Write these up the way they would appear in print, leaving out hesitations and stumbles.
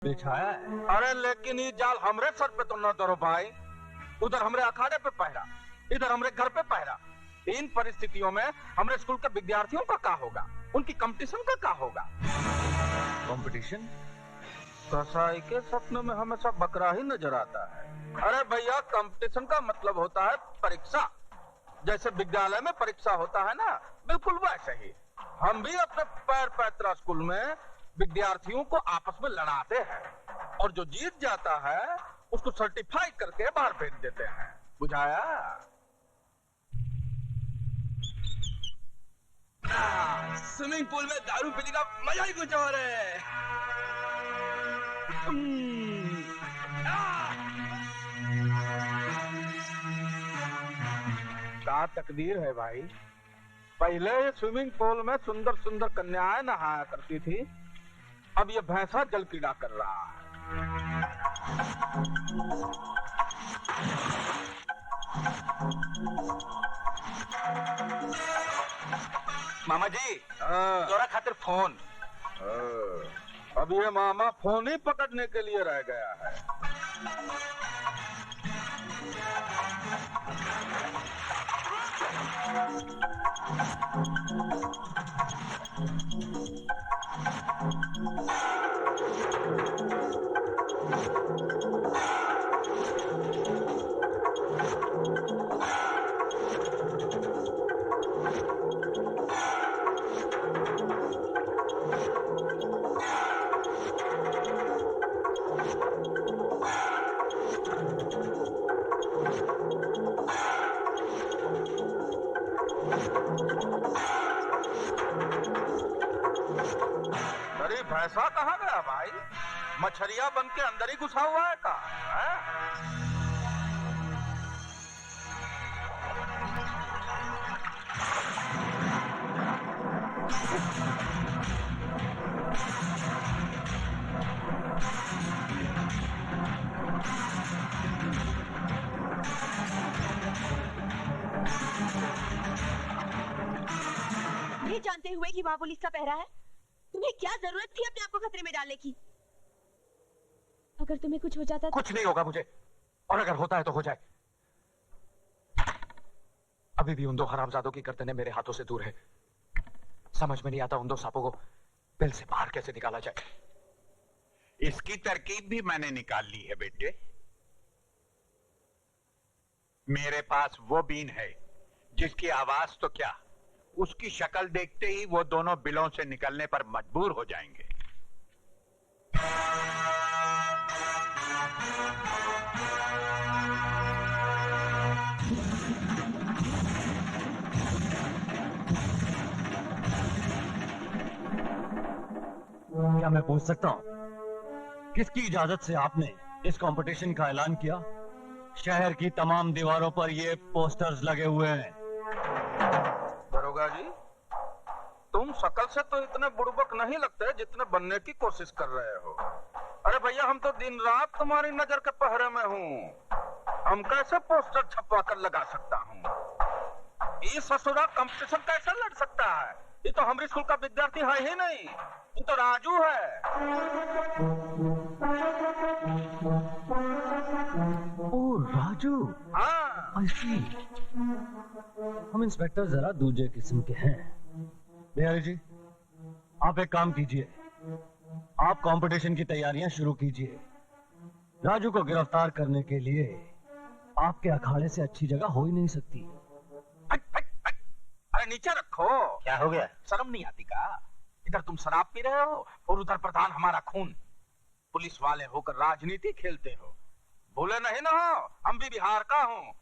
बिछाया है। अरे लेकिन ये जाल हमरे सर पे तो न धरो भाई, उधर हमरे अखाड़े पे पहरा, इधर हमरे घर पे पहरा। इन परिस्थितियों में हमरे स्कूल के विद्यार्थियों का क्या होगा, उनकी कंपटीशन का क्या होगा? कंपटीशन? कसाई के सपनों में हमेशा बकरा ही नजर आता है। अरे भैया, कंपटीशन का मतलब होता है परीक्षा। जैसे विद्यालय में परीक्षा होता है ना, बिल्कुल वैसे ही हम भी अपने पैर पैतरा स्कूल में विद्यार्थियों को आपस में लड़ाते हैं, और जो जीत जाता है उसको सर्टिफाई करके बाहर भेज देते हैं। बुझाया? स्विमिंग पूल में दारू पीने का मजा ही कुछ और है। क्या तकदीर है भाई, पहले ये स्विमिंग पूल में सुंदर सुंदर कन्याएं नहाया करती थी, अब ये भैंसा जल क्रीड़ा कर रहा है। मामा जी, तोरा खातिर फोन। अब ये मामा फोन ही पकड़ने के लिए रह गया है। भैंसा कहाँ गया भाई? मछरिया बन के अंदर ही घुसा हुआ है का? ये जानते हुए कि वहाँ पुलिस का पहरा है, तुम्हें क्या जरूरत थी अपने आप को खतरे में डालने की? अगर तुम्हें कुछ हो जाता तो... कुछ नहीं होगा मुझे, और अगर होता है तो हो जाए। अभी भी उन दो हरामजादों की गर्दनें मेरे हाथों से दूर है। समझ में नहीं आता उन दो सांपों को बिल से बाहर कैसे निकाला जाए। इसकी तरकीब भी मैंने निकाल ली है बेटे। मेरे पास वो बीन है जिसकी आवाज तो क्या, उसकी शक्ल देखते ही वो दोनों बिलों से निकलने पर मजबूर हो जाएंगे। क्या मैं पूछ सकता हूँ, किसकी इजाजत से आपने इस कंपटीशन का ऐलान किया? शहर की तमाम दीवारों पर ये पोस्टर्स लगे हुए हैं। दरोगा जी, तुम शकल से तो इतने बुड़बक नहीं लगते जितने बनने की कोशिश कर रहे हो। अरे भैया, हम तो दिन रात तुम्हारी नजर के पहरे में हूँ। हम कैसे पोस्टर छपवा कर लगा सकता हूँ? ये ससुरा कंपटीशन कैसे लड़ सकता है? ये तो हमारे स्कूल का विद्यार्थी है ही नहीं, ये तो राजू है। ओह राजू, हाँ। I see। हम इंस्पेक्टर जरा दूसरे किस्म के हैं। बिहारी जी, आप एक काम कीजिए, आप कंपटीशन की तैयारियां शुरू कीजिए। राजू को गिरफ्तार करने के लिए आपके अखाड़े से अच्छी जगह हो ही नहीं सकती। अरे नीचे रखो। क्या हो गया? शर्म नहीं आती का? इधर तुम शराब पी रहे हो और उधर प्रधान हमारा खून। पुलिस वाले होकर राजनीति खेलते हो। भूले नहीं ना हो, हम भी बिहार का हूँ।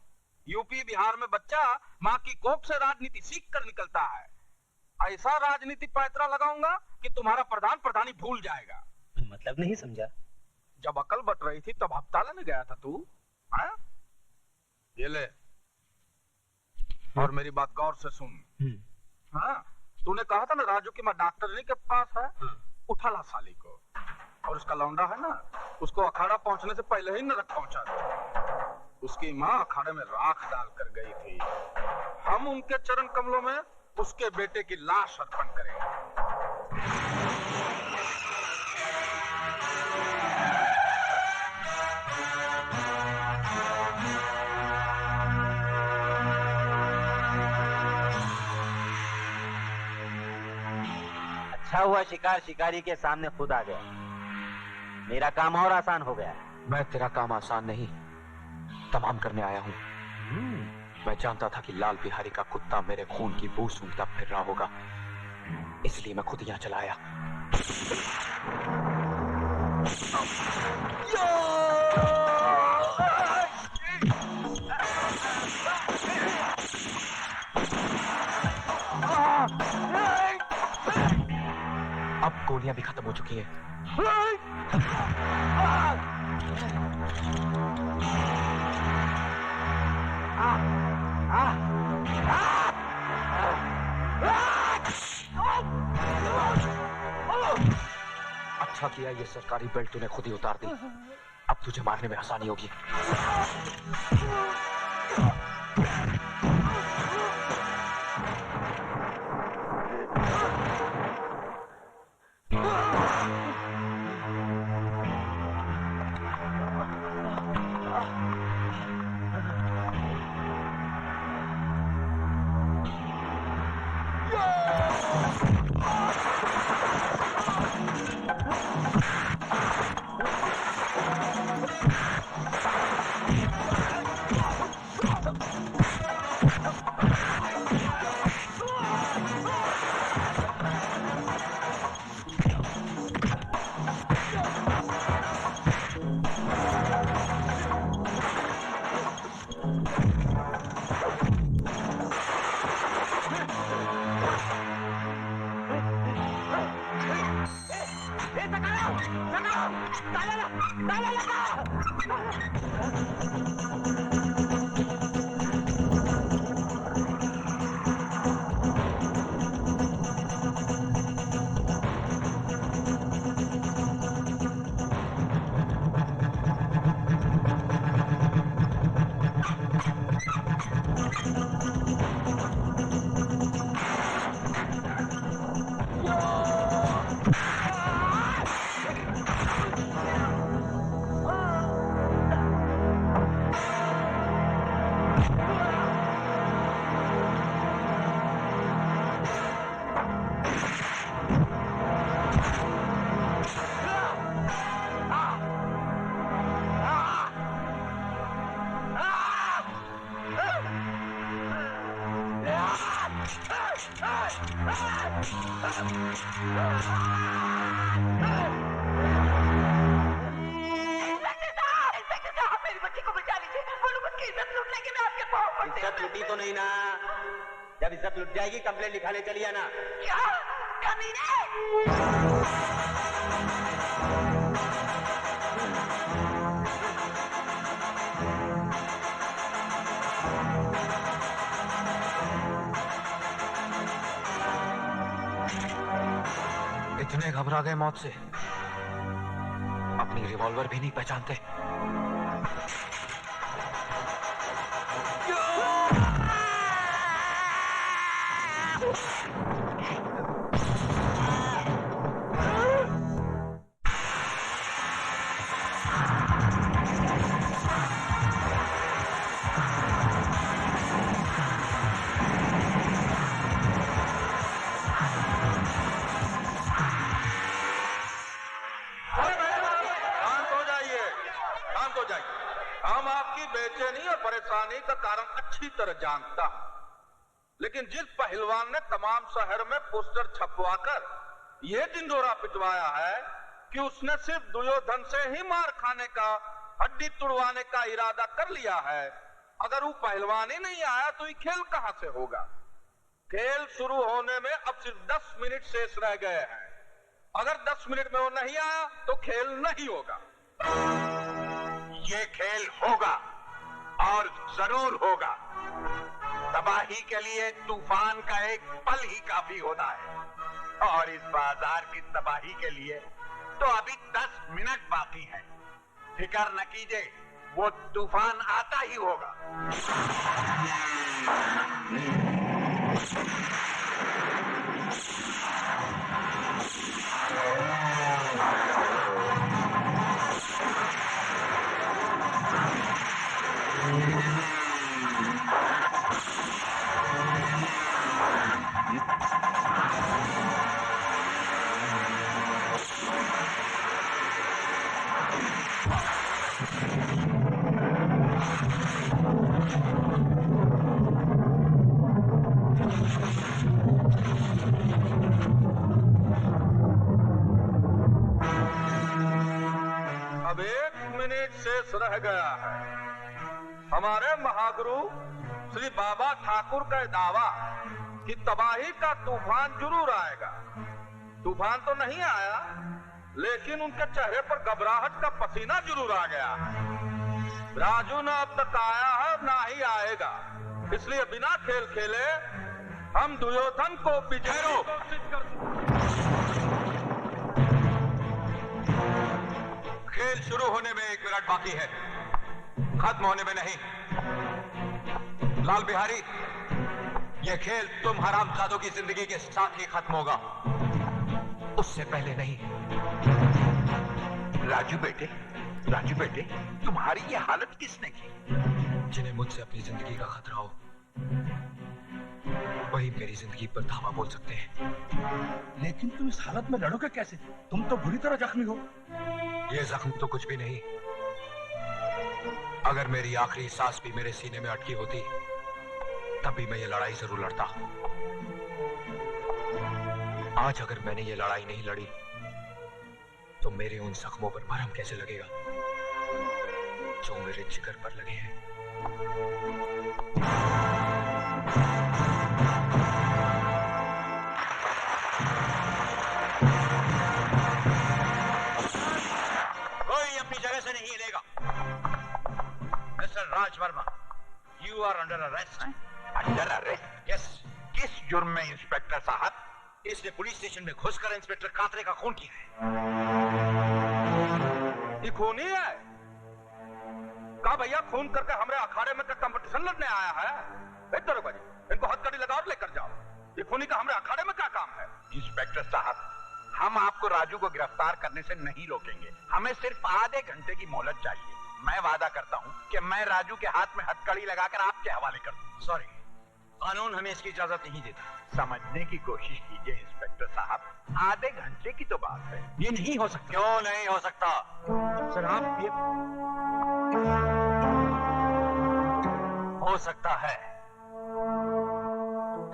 यूपी बिहार में बच्चा माँ की कोख से राजनीति सीख कर निकलता है। ऐसा राजनीति पैतरा लगाऊंगा कि तुम्हारा प्रधान प्रधानी भूल जाएगा। मतलब नहीं समझा। जब अकल बट रही थी तब हफ्ता लेने गया था तू। हाँ? ये ले, और मेरी बात गौर से सुन। हाँ, तूने कहा था ना राजू की माँ डॉक्टरनी के पास है। उठा ला साली को, और उसका लौंडा है ना, उसको अखाड़ा पहुंचने से पहले ही नरक पहुंचा दे। उसकी माँ अखाड़े में राख डाल कर गई थी। हम उनके चरण कमलों में उसके बेटे की लाश अर्पण करेंगे। बैठा हुआ शिकार शिकारी के सामने खुद आ गया। मेरा काम और आसान हो गया। मैं तेरा काम आसान नहीं तमाम करने आया हूं। मैं जानता था कि लाल बिहारी का कुत्ता मेरे खून की बू सूंघता फिर रहा होगा, इसलिए मैं खुद यहां चला आया। अब गोलियां भी खत्म हो चुकी हैं। अच्छा किया ये सरकारी बेल्ट तूने खुद ही उतार दी। अब तुझे मारने में आसानी होगी। इज्जत लुटी तो नहीं ना? जब इज्जत लुट जाएगी कंप्लेंट लिखाने चलिए ना। क्या कमीने? इतने घबरा गए मौत से, अपनी रिवॉल्वर भी नहीं पहचानते। हम आपकी बेचैनी और परेशानी का कारण अच्छी तरह जानता हूं, लेकिन जिस पहलवान ने तमाम शहर में पोस्टर छपवाकर यह ढिंढोरा पिटवाया है कि उसने सिर्फ दुर्योधन से ही मार खाने का, हड्डी तुड़वाने का इरादा कर लिया है, अगर वो पहलवान ही नहीं आया तो ये खेल कहां से होगा? खेल शुरू होने में अब सिर्फ 10 मिनट शेष रह गए हैं। अगर 10 मिनट में वो नहीं आया तो खेल नहीं होगा। ये खेल होगा और जरूर होगा। तबाही के लिए तूफान का एक पल ही काफी होता है, और इस बाजार की तबाही के लिए तो अभी 10 मिनट बाकी है। फिक्र न कीजिए, वो तूफान आता ही होगा। अब 1 मिनट शेष रह गया है। हमारे महागुरु श्री बाबा ठाकुर का दावा कि तबाही का तूफान जरूर आएगा। तूफान तो नहीं आया, लेकिन उनके चेहरे पर घबराहट का पसीना जरूर आ गया। राजू न अब तक आया है, ना ही आएगा। इसलिए बिना खेल खेले हम दुर्योधन को विजयी घोषित कर। खेल शुरू होने में 1 मिनट बाकी है, खत्म होने में नहीं। लाल बिहारी, यह खेल तुम हरामजादों की जिंदगी के साथ ही खत्म होगा, उससे पहले नहीं। राजू बेटे, तुम्हारी ये हालत किसने की? जिन्हें मुझसे अपनी जिंदगी का खतरा हो, वही मेरी जिंदगी पर धावा बोल सकते हैं। लेकिन तुम इस हालत में लड़ोगे कैसे? तुम तो बुरी तरह जख्मी हो। ये जख्म तो कुछ भी नहीं। अगर मेरी आखिरी सांस भी मेरे सीने में अटकी होती, तब भी मैं ये लड़ाई जरूर लड़ता। आज अगर मैंने ये लड़ाई नहीं लड़ी, तो मेरे उन जख्मों पर मरहम कैसे लगेगा जो मेरे जिगर पर लगे हैं। कोई अपनी जगह से नहीं हिलेगा। Mister Raj Verma, you are under arrest. Under arrest? Yes. किस जुर्म में इंस्पेक्टर साहब? इसने पुलिस स्टेशन में घुसकर इंस्पेक्टर कातरे का खून किया है। ये खूनी है? का भैया खून करके हमारे अखाड़े में कंपटीशन लड़ने आया है? इधर बजे इनको हथकड़ी लगाओ और लेकर जाओ। ये खूनी का हमारे अखाड़े में क्या काम है? इंस्पेक्टर साहब, हम आपको राजू को गिरफ्तार करने से नहीं रोकेंगे। हमें सिर्फ आधे घंटे की मोहलत चाहिए। मैं वादा करता हूं कि मैं राजू के हाथ में हथकड़ी लगाकर आपके हवाले कर दूं। सॉरी, कानून हमें इसकी इजाजत नहीं देता। समझने की कोशिश कीजिए इंस्पेक्टर साहब, आधे घंटे की तो बात है। ये नहीं हो सकता। क्यों नहीं हो सकता? सर आप ये हो सकता है।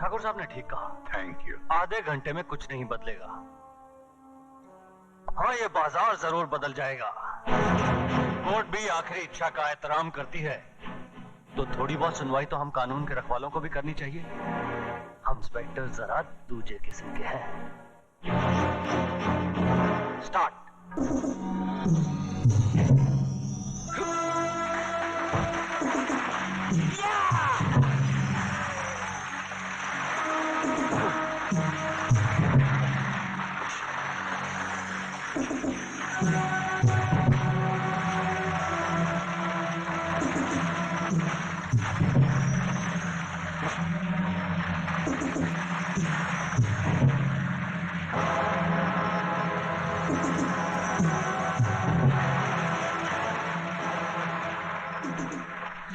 ठाकुर साहब ने ठीक कहा। Thank you. आधे घंटे में कुछ नहीं बदलेगा। हाँ, ये बाजार जरूर बदल जाएगा। कोर्ट भी आखिरी इच्छा का एहतराम करती है, तो थोड़ी बहुत सुनवाई तो हम कानून के रखवालों को भी करनी चाहिए। हम इंस्पेक्टर जरा दूजे किस्म के हैं। स्टार्ट।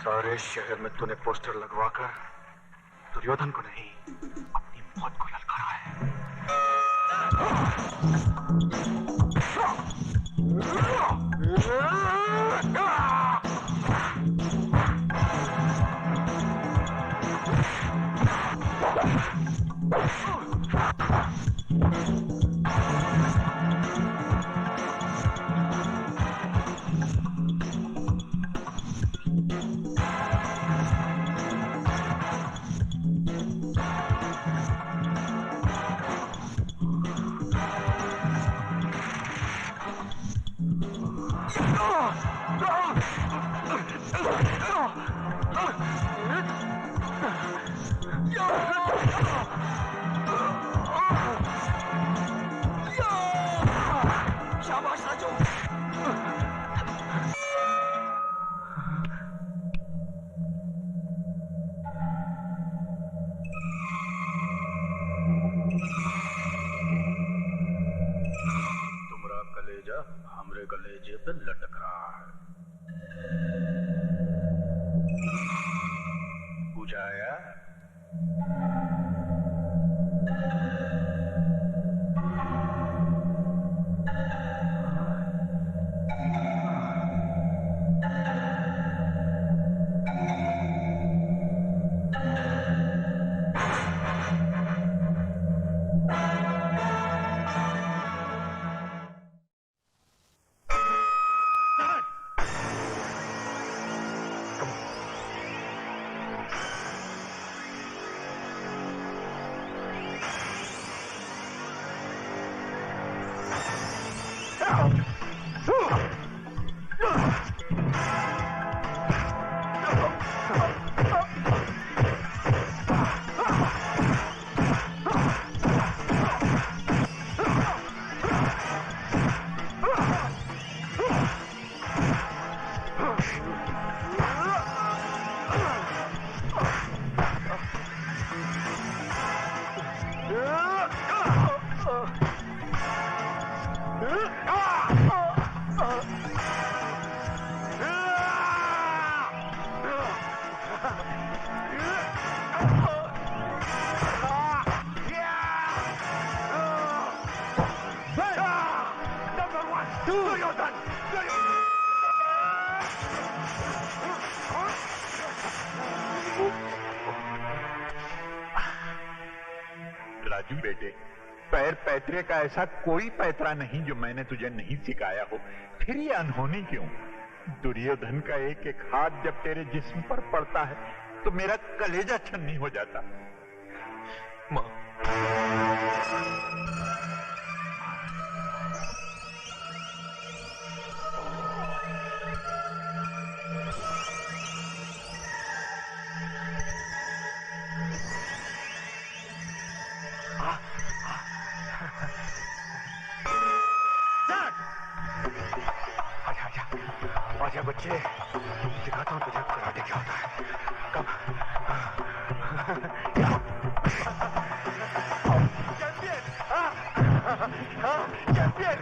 सारे शहर में तूने पोस्टर लगवाकर दुर्योधन को नहीं, अपनी मौत को ललकारा है। शाबाश राजू। तुम्हारा कलेजा हमरे कलेजे पे लटक रहा है। बुझाया? राजू बेटे, पैर पैतरे का ऐसा कोई पैतरा नहीं जो मैंने तुझे नहीं सिखाया हो। फिर ये अनहोनी क्यों? दुर्योधन का एक एक हाथ जब तेरे जिस्म पर पड़ता है तो मेरा कलेजा छन्नी हो जाता। माँ, आजा बच्चे, दिखाता हूं तुझे कराटे क्या होता है। कब चैंपियन, चैंपियन।